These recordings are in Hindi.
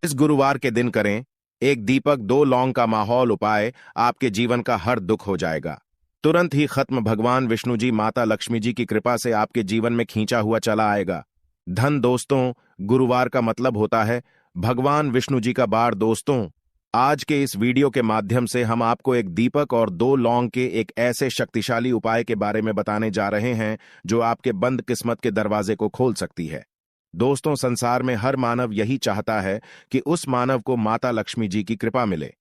इस गुरुवार के दिन करें। एक दीपक 2 लौंग का माहौल उपाय, आपके जीवन का हर दुख हो जाएगा तुरंत ही खत्म। भगवान विष्णु जी माता लक्ष्मी जी की कृपा से आपके जीवन में खींचा हुआ चला आएगा धन। दोस्तों, गुरुवार का मतलब होता है भगवान विष्णु जी का बार। दोस्तों, आज के इस वीडियो के माध्यम से हम आपको एक दीपक और 2 लौंग के एक ऐसे शक्तिशाली उपाय के बारे में बताने जा रहे हैं जो आपके बंद किस्मत के दरवाजे को खोल सकती है। दोस्तों, संसार में हर मानव यही चाहता है कि उस मानव को माता लक्ष्मी जी की कृपा मिले,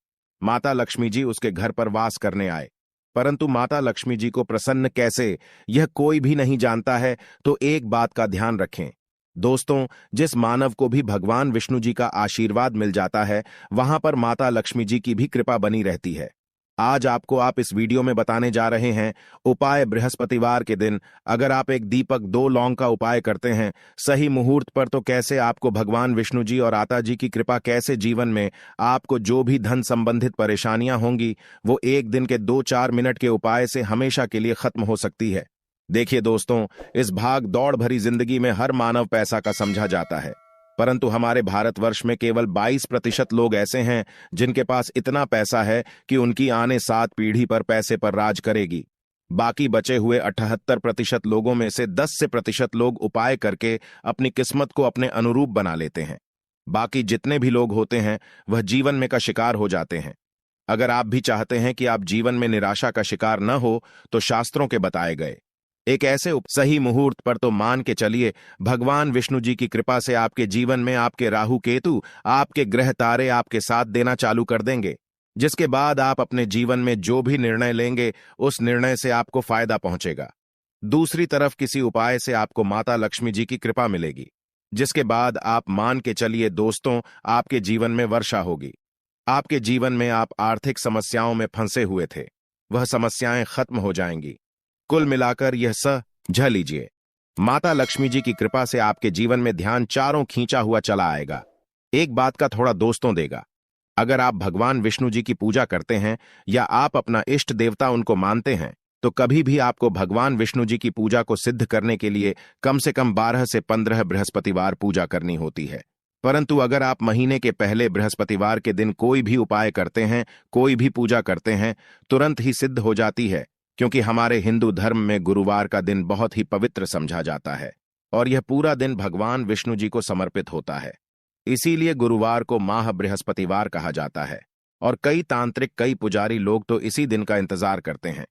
माता लक्ष्मी जी उसके घर पर वास करने आए। परंतु माता लक्ष्मी जी को प्रसन्न कैसे, यह कोई भी नहीं जानता है। तो एक बात का ध्यान रखें दोस्तों, जिस मानव को भी भगवान विष्णु जी का आशीर्वाद मिल जाता है, वहां पर माता लक्ष्मी जी की भी कृपा बनी रहती है। आज आपको इस वीडियो में बताने जा रहे हैं उपाय। बृहस्पतिवार के दिन अगर आप एक दीपक 2 लौंग का उपाय करते हैं सही मुहूर्त पर, तो कैसे आपको भगवान विष्णु जी और माता जी की कृपा, कैसे जीवन में आपको जो भी धन संबंधित परेशानियां होंगी वो एक दिन के 2-4 मिनट के उपाय से हमेशा के लिए खत्म हो सकती है। देखिए दोस्तों, इस भाग दौड़ भरी जिंदगी में हर मानव पैसा का समझा जाता है, परंतु हमारे भारतवर्ष में केवल 22% लोग ऐसे हैं जिनके पास इतना पैसा है कि उनकी आने 7 पीढ़ी पर पैसे पर राज करेगी। बाकी बचे हुए 78% लोगों में से 10% लोग उपाय करके अपनी किस्मत को अपने अनुरूप बना लेते हैं। बाकी जितने भी लोग होते हैं वह जीवन में का शिकार हो जाते हैं। अगर आप भी चाहते हैं कि आप जीवन में निराशा का शिकार न हो, तो शास्त्रों के बताए गए एक ऐसे सही मुहूर्त पर तो मान के चलिए भगवान विष्णु जी की कृपा से आपके जीवन में आपके राहु केतु, आपके ग्रह तारे आपके साथ देना चालू कर देंगे, जिसके बाद आप अपने जीवन में जो भी निर्णय लेंगे उस निर्णय से आपको फायदा पहुंचेगा। दूसरी तरफ किसी उपाय से आपको माता लक्ष्मी जी की कृपा मिलेगी, जिसके बाद आप मान के चलिए दोस्तों, आपके जीवन में वर्षा होगी। आपके जीवन में आप आर्थिक समस्याओं में फंसे हुए थे, वह समस्याएं खत्म हो जाएंगी। कुल मिलाकर यह समझ लीजिए, माता लक्ष्मी जी की कृपा से आपके जीवन में ध्यान चारों खींचा हुआ चला आएगा। एक बात का थोड़ा दोस्तों देगा, अगर आप भगवान विष्णु जी की पूजा करते हैं या आप अपना इष्ट देवता उनको मानते हैं, तो कभी भी आपको भगवान विष्णु जी की पूजा को सिद्ध करने के लिए कम से कम 12 से 15 बृहस्पतिवार पूजा करनी होती है। परंतु अगर आप महीने के पहले बृहस्पतिवार के दिन कोई भी उपाय करते हैं, कोई भी पूजा करते हैं, तुरंत ही सिद्ध हो जाती है, क्योंकि हमारे हिंदू धर्म में गुरुवार का दिन बहुत ही पवित्र समझा जाता है और यह पूरा दिन भगवान विष्णु जी को समर्पित होता है। इसीलिए गुरुवार को माह बृहस्पतिवार कहा जाता है और कई तांत्रिक, कई पुजारी लोग तो इसी दिन का इंतजार करते हैं।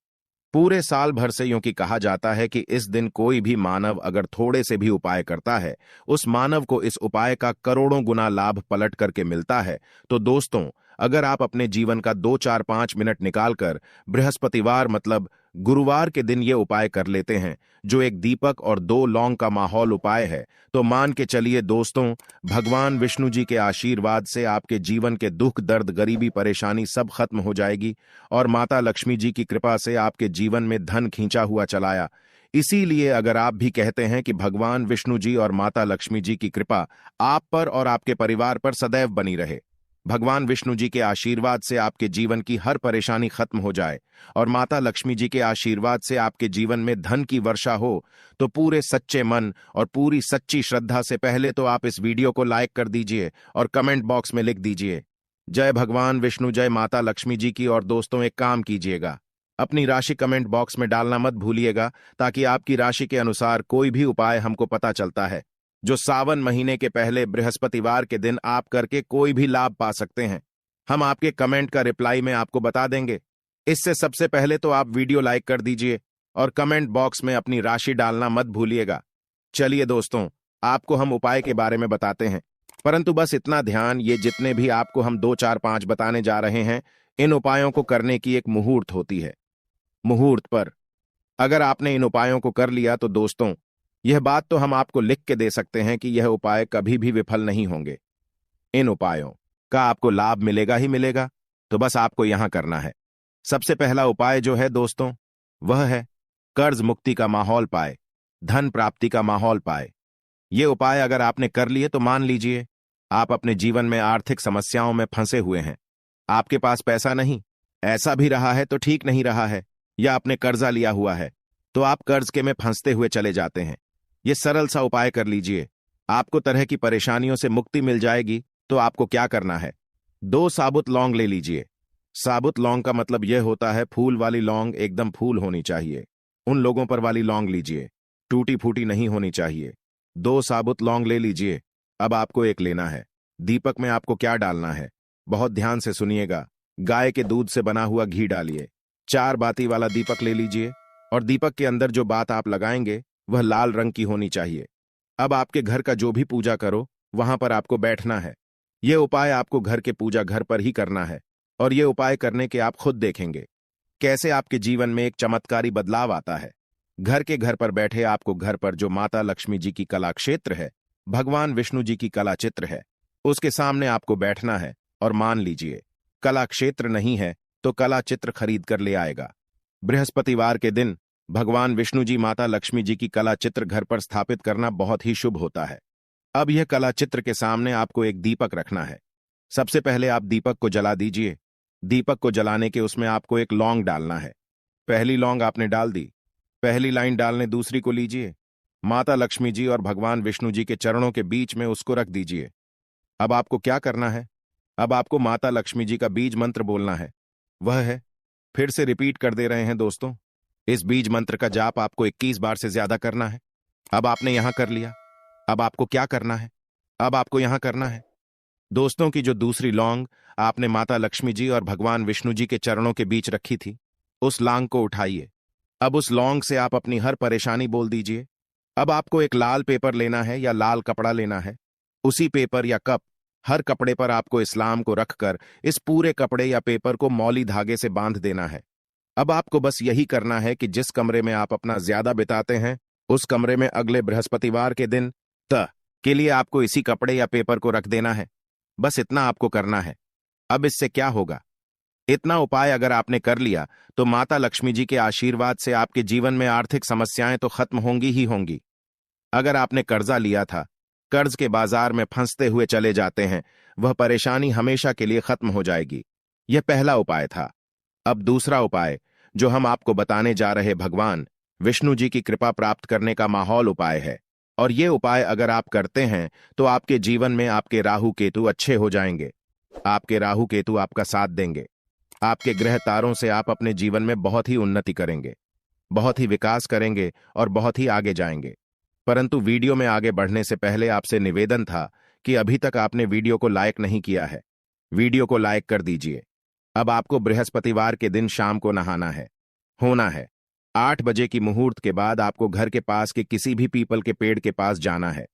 पूरे साल भर से यूं कि कहा जाता है कि इस दिन कोई भी मानव अगर थोड़े से भी उपाय करता है, उस मानव को इस उपाय का करोड़ों गुना लाभ पलट करके मिलता है। तो दोस्तों, अगर आप अपने जीवन का 2-4-5 मिनट निकालकर बृहस्पतिवार मतलब गुरुवार के दिन ये उपाय कर लेते हैं, जो एक दीपक और 2 लौंग का माहौल उपाय है, तो मान के चलिए दोस्तों, भगवान विष्णु जी के आशीर्वाद से आपके जीवन के दुख, दर्द, गरीबी, परेशानी सब खत्म हो जाएगी और माता लक्ष्मी जी की कृपा से आपके जीवन में धन खींचा हुआ चलाया। इसीलिए अगर आप भी कहते हैं कि भगवान विष्णु जी और माता लक्ष्मी जी की कृपा आप पर और आपके परिवार पर सदैव बनी रहे, भगवान विष्णु जी के आशीर्वाद से आपके जीवन की हर परेशानी खत्म हो जाए और माता लक्ष्मी जी के आशीर्वाद से आपके जीवन में धन की वर्षा हो, तो पूरे सच्चे मन और पूरी सच्ची श्रद्धा से पहले तो आप इस वीडियो को लाइक कर दीजिए और कमेंट बॉक्स में लिख दीजिए जय भगवान विष्णु, जय माता लक्ष्मी जी की। और दोस्तों, एक काम कीजिएगा, अपनी राशि कमेंट बॉक्स में डालना मत भूलिएगा, ताकि आपकी राशि के अनुसार कोई भी उपाय हमको पता चलता है, जो सावन महीने के पहले बृहस्पतिवार के दिन आप करके कोई भी लाभ पा सकते हैं। हम आपके कमेंट का रिप्लाई में आपको बता देंगे। इससे सबसे पहले तो आप वीडियो लाइक कर दीजिए और कमेंट बॉक्स में अपनी राशि डालना मत भूलिएगा। चलिए दोस्तों, आपको हम उपाय के बारे में बताते हैं, परंतु बस इतना ध्यान, ये जितने भी आपको हम 2-4-5 बताने जा रहे हैं, इन उपायों को करने की एक मुहूर्त होती है। मुहूर्त पर अगर आपने इन उपायों को कर लिया तो दोस्तों, यह बात तो हम आपको लिख के दे सकते हैं कि यह उपाय कभी भी विफल नहीं होंगे। इन उपायों का आपको लाभ मिलेगा ही मिलेगा। तो बस आपको यहां करना है, सबसे पहला उपाय जो है दोस्तों, वह है कर्ज मुक्ति का माहौल पाए, धन प्राप्ति का माहौल पाए। ये उपाय अगर आपने कर लिए तो मान लीजिए आप अपने जीवन में आर्थिक समस्याओं में फंसे हुए हैं, आपके पास पैसा नहीं, ऐसा भी रहा है तो ठीक नहीं रहा है, या आपने कर्जा लिया हुआ है तो आप कर्ज के में फंसते हुए चले जाते हैं। ये सरल सा उपाय कर लीजिए, आपको तरह की परेशानियों से मुक्ति मिल जाएगी तो आपको क्या करना है? 2 साबुत लौंग ले लीजिए। साबुत लौंग का मतलब यह होता है फूल वाली लौंग एकदम फूल होनी चाहिए। उन लोगों पर वाली लौंग लीजिए, टूटी फूटी नहीं होनी चाहिए। 2 साबुत लौंग ले लीजिए। अब आपको एक लेना है। दीपक में आपको क्या डालना है? बहुत ध्यान से सुनिएगा। गाय के दूध से बना हुआ घी डालिए। 4 बाती वाला दीपक ले लीजिए और दीपक के अंदर जो बात आप लगाएंगे वह लाल रंग की होनी चाहिए। अब आपके घर का जो भी पूजा करो वहां पर आपको बैठना है। यह उपाय आपको घर के पूजा घर पर ही करना है और यह उपाय करने के आप खुद देखेंगे कैसे आपके जीवन में एक चमत्कारी बदलाव आता है। घर पर बैठे आपको घर पर जो माता लक्ष्मी जी की कला क्षेत्र है, भगवान विष्णु जी की कला चित्र है, उसके सामने आपको बैठना है और मान लीजिए कला क्षेत्र नहीं है तो कला चित्र खरीद कर ले आएगा। बृहस्पतिवार के दिन भगवान विष्णु जी माता लक्ष्मी जी की कला चित्र घर पर स्थापित करना बहुत ही शुभ होता है। अब यह कला चित्र के सामने आपको एक दीपक रखना है। सबसे पहले आप दीपक को जला दीजिए। दीपक को जलाने के उसमें आपको एक लौंग डालना है। पहली लौंग आपने डाल दी। पहली लाइन डालने दूसरी को लीजिए। माता लक्ष्मी जी और भगवान विष्णु जी के चरणों के बीच में उसको रख दीजिए। अब आपको क्या करना है? अब आपको माता लक्ष्मी जी का बीज मंत्र बोलना है। वह है, फिर से रिपीट कर दे रहे हैं दोस्तों, इस बीज मंत्र का जाप आपको 21 बार से ज्यादा करना है। अब आपने यहां कर लिया। अब आपको क्या करना है? अब आपको यहां करना है दोस्तों की जो दूसरी लौंग आपने माता लक्ष्मी जी और भगवान विष्णु जी के चरणों के बीच रखी थी, उस लौंग को उठाइए। अब उस लौंग से आप अपनी हर परेशानी बोल दीजिए। अब आपको एक लाल पेपर लेना है या लाल कपड़ा लेना है। उसी पेपर या कप, हर कपड़े पर आपको इस्लाम को रखकर इस पूरे कपड़े या पेपर को मौली धागे से बांध देना है। अब आपको बस यही करना है कि जिस कमरे में आप अपना ज्यादा बिताते हैं उस कमरे में अगले बृहस्पतिवार के दिन के लिए आपको इसी कपड़े या पेपर को रख देना है। बस इतना आपको करना है। अब इससे क्या होगा? इतना उपाय अगर आपने कर लिया तो माता लक्ष्मी जी के आशीर्वाद से आपके जीवन में आर्थिक समस्याएं तो खत्म होंगी ही होंगी। अगर आपने कर्जा लिया था, कर्ज के बाजार में फंसते हुए चले जाते हैं, वह परेशानी हमेशा के लिए खत्म हो जाएगी। यह पहला उपाय था। अब दूसरा उपाय जो हम आपको बताने जा रहे भगवान विष्णु जी की कृपा प्राप्त करने का माहौल उपाय है। और ये उपाय अगर आप करते हैं तो आपके जीवन में आपके राहु केतु अच्छे हो जाएंगे। आपके राहु केतु आपका साथ देंगे। आपके ग्रह तारों से आप अपने जीवन में बहुत ही उन्नति करेंगे, बहुत ही विकास करेंगे और बहुत ही आगे जाएंगे। परंतु वीडियो में आगे बढ़ने से पहले आपसे निवेदन था कि अभी तक आपने वीडियो को लाइक नहीं किया है, वीडियो को लाइक कर दीजिए। अब आपको बृहस्पतिवार के दिन शाम को नहाना है। होना है 8 बजे की मुहूर्त के बाद आपको घर के पास के किसी भी पीपल के पेड़ के पास जाना है।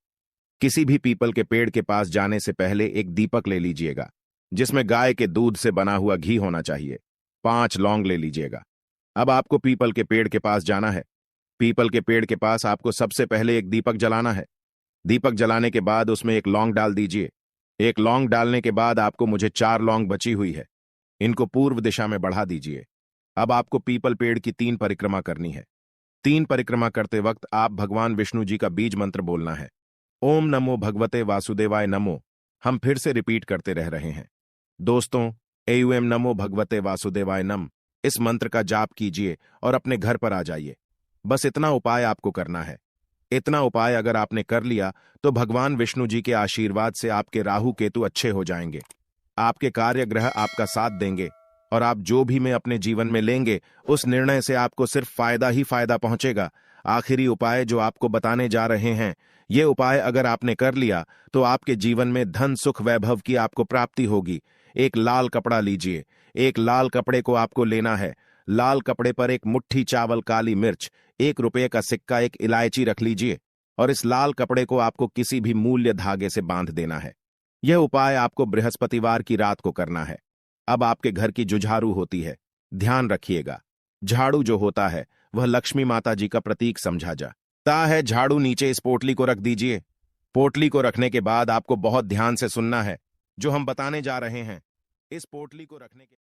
किसी भी पीपल के पेड़ के पास जाने से पहले एक दीपक ले लीजिएगा जिसमें गाय के दूध से बना हुआ घी होना चाहिए। 5 लौंग ले लीजिएगा। अब आपको पीपल के पेड़ के पास जाना है। पीपल के पेड़ के पास आपको सबसे पहले एक दीपक जलाना है। दीपक जलाने के बाद उसमें एक लौंग डाल दीजिए। एक लौंग डालने के बाद आपको मुझे 4 लौंग बची हुई है, इनको पूर्व दिशा में बढ़ा दीजिए। अब आपको पीपल पेड़ की 3 परिक्रमा करनी है। 3 परिक्रमा करते वक्त आप भगवान विष्णु जी का बीज मंत्र बोलना है। ओम नमो भगवते वासुदेवाय नमो। हम फिर से रिपीट करते रह रहे हैं दोस्तों, एम नमो भगवते वासुदेवाय नम। इस मंत्र का जाप कीजिए और अपने घर पर आ जाइए। बस इतना उपाय आपको करना है। इतना उपाय अगर आपने कर लिया तो भगवान विष्णु जी के आशीर्वाद से आपके राहु केतु अच्छे हो जाएंगे। आपके कार्य ग्रह आपका साथ देंगे और आप जो भी में अपने जीवन में लेंगे उस निर्णय से आपको सिर्फ फायदा ही फायदा पहुंचेगा। आखिरी उपाय जो आपको बताने जा रहे हैं, ये उपाय अगर आपने कर लिया तो आपके जीवन में धन सुख वैभव की आपको प्राप्ति होगी। एक लाल कपड़ा लीजिए। एक लाल कपड़े को आपको लेना है। लाल कपड़े पर एक मुट्ठी चावल, काली मिर्च, 1 रुपये का सिक्का, एक इलायची रख लीजिए और इस लाल कपड़े को आपको किसी भी मूल्य धागे से बांध देना है। यह उपाय आपको बृहस्पतिवार की रात को करना है। अब आपके घर की जो झाड़ू होती है, ध्यान रखिएगा, झाड़ू जो होता है वह लक्ष्मी माता जी का प्रतीक समझा जाता है। झाड़ू नीचे इस पोटली को रख दीजिए। पोटली को रखने के बाद आपको बहुत ध्यान से सुनना है जो हम बताने जा रहे हैं। इस पोटली को रखने के